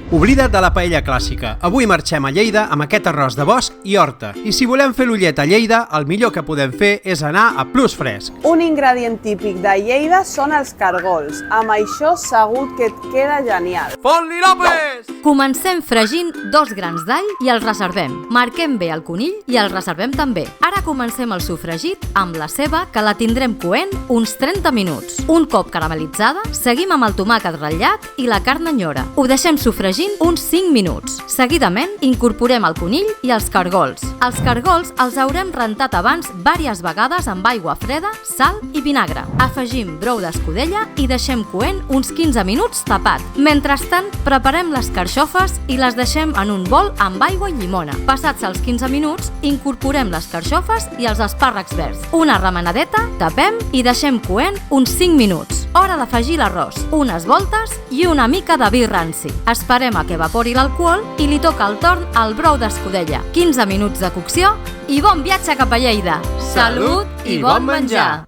Oblida't de la paella clàssica. Avui marxem a Lleida amb aquest arròs de bosc i horta. I si volem fer l'ullet a Lleida, el millor que podem fer és anar a Plus Fresc. Un ingredient típic de Lleida són els cargols. Amb això segur que et queda genial. Font-li López! Comencem fregint 2 grans d'all i els reservem. Marquem bé el conill i el reservem també. Ara comencem el sofregit amb la ceba, que la tindrem coent uns 30 minuts. Un cop caramelitzada, seguim amb el tomàquet ratllat i la carn enyora. Ho deixem sofregint uns 5 minuts. Seguidament, incorporem el conill i els cargols. Els cargols els haurem rentat abans diverses vegades amb aigua freda, sal i vinagre. Afegim brou d'escudella i deixem coent uns 15 minuts tapat. Mentrestant, preparem les carxofes i les deixem en un bol amb aigua i llimona. Passats els 15 minuts, incorporem les carxofes i els espàrrecs verds. Una remenadeta, tapem i deixem coent uns 5 minuts. Hora d'afegir l'arròs, unes voltes i una mica de vi ranci. Esperem a que evapori l'alcohol i li toca el torn al brou d'escudella. 15 minuts de cocció i bon viatge cap a Lleida! Salut i bon menjar!